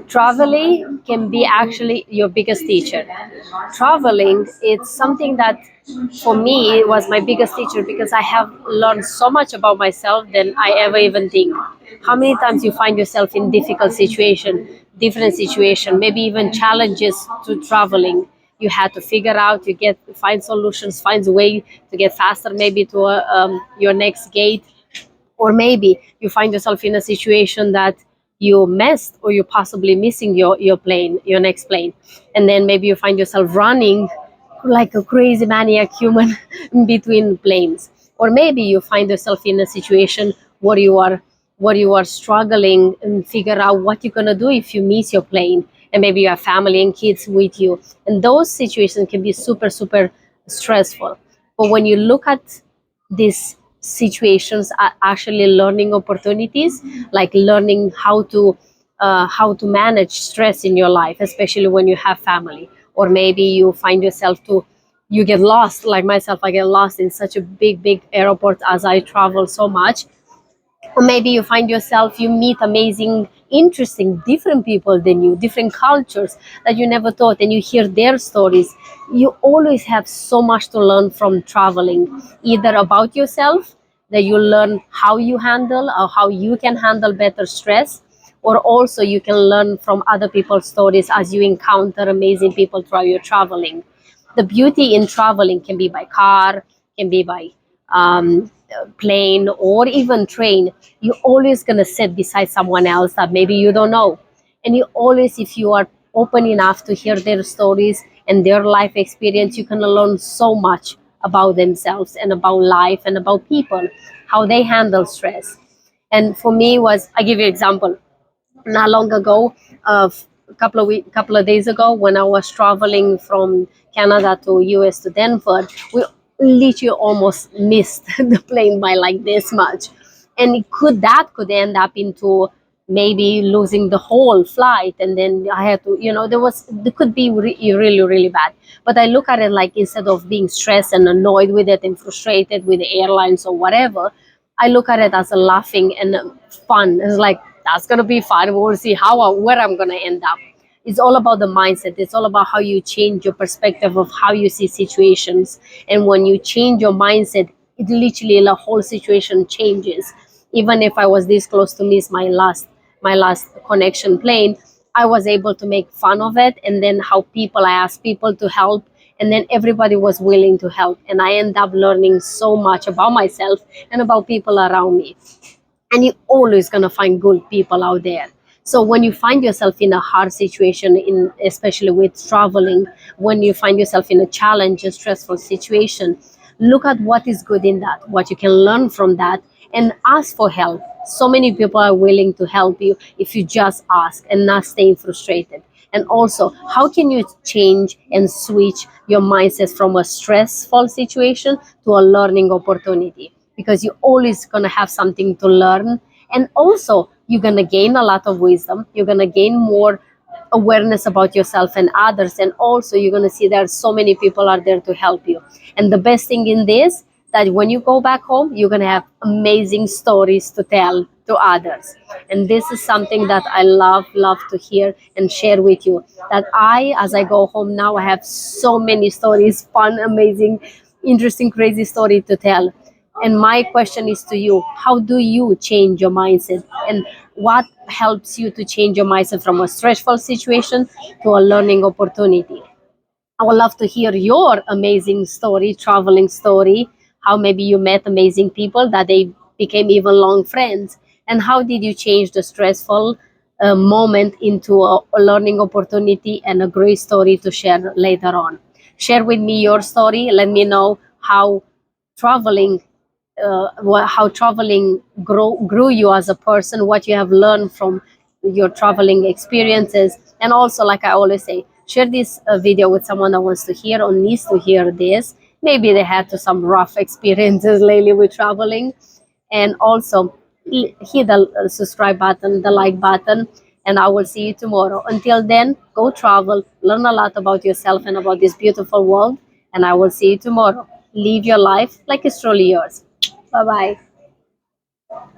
Traveling can be actually your biggest teacher. Traveling, it's something that for me it was my biggest teacher because I have learned so much about myself than I ever even think. How many times you find yourself in difficult situation, different situation, maybe even challenges to traveling. You had to figure out, find solutions, find a way to get faster, maybe to your next gate, or maybe you find yourself in a situation that you missed or you're possibly missing your plane, your next plane, and then maybe you find yourself running like a crazy maniac human in between planes. Or maybe you find yourself in a situation where you are struggling and figure out what you're going to do if you miss your plane, and maybe you have family and kids with you, and those situations can be super super stressful. But when you look at these situations are actually learning opportunities, like learning how to manage stress in your life, especially when you have family, or maybe you find yourself to you get lost, like myself. I get lost in such a big airport as I travel so much. Or maybe you find yourself, you meet amazing, interesting, different people than you, different cultures that you never thought, and you hear their stories. You always have so much to learn from traveling, either about yourself, that you learn how you handle or how you can handle better stress, or also you can learn from other people's stories as you encounter amazing people throughout your traveling. The beauty in traveling can be by car, can be by plane, or even train. You're always going to sit beside someone else that maybe you don't know. And you always, if you are open enough to hear their stories and their life experience, you can learn so much about themselves and about life and about people, how they handle stress. And for me was, I give you an example. Not long ago, couple of days ago, when I was traveling from Canada to US to Denver, we literally almost missed the plane by like this much, and that could end up into maybe losing the whole flight, and then I had to, there could be really really bad. But I look at it like, instead of being stressed and annoyed with it and frustrated with the airlines or whatever, I look at it as a laughing and fun. It's like, that's gonna be fun. We'll see where I'm gonna end up. It's all about the mindset. It's all about how you change your perspective of how you see situations. And when you change your mindset, it literally, the whole situation changes. Even if I was this close to miss my last connection plane, I was able to make fun of it. And then I asked people to help, and then everybody was willing to help, and I end up learning so much about myself and about people around me. And you're always going to find good people out there. So when you find yourself in a hard situation, especially with traveling, when you find yourself in a challenge, a stressful situation, look at what is good in that, what you can learn from that, and ask for help. So many people are willing to help you if you just ask and not staying frustrated. And also, how can you change and switch your mindset from a stressful situation to a learning opportunity? Because you're always going to have something to learn. And also, you're going to gain a lot of wisdom. You're going to gain more awareness about yourself and others. And also, you're going to see there are so many people are there to help you. And the best thing in this, that when you go back home, you're going to have amazing stories to tell to others. And this is something that I love to hear and share with you. That as I go home now, I have so many stories, fun, amazing, interesting, crazy story to tell. And my question is to you, how do you change your mindset? And what helps you to change your mindset from a stressful situation to a learning opportunity? I would love to hear your amazing story, traveling story, how maybe you met amazing people that they became even long friends. And how did you change the stressful moment into a learning opportunity and a great story to share later on? Share with me your story. Let me know traveling how traveling grew you as a person, what you have learned from your traveling experiences. And also, like I always say, share this video with someone that wants to hear or needs to hear this. Maybe they had some rough experiences lately with traveling. And also, hit the subscribe button, the like button, and I will see you tomorrow. Until then, go travel, learn a lot about yourself and about this beautiful world, and I will see you tomorrow. Live your life like it's truly yours. Bye bye.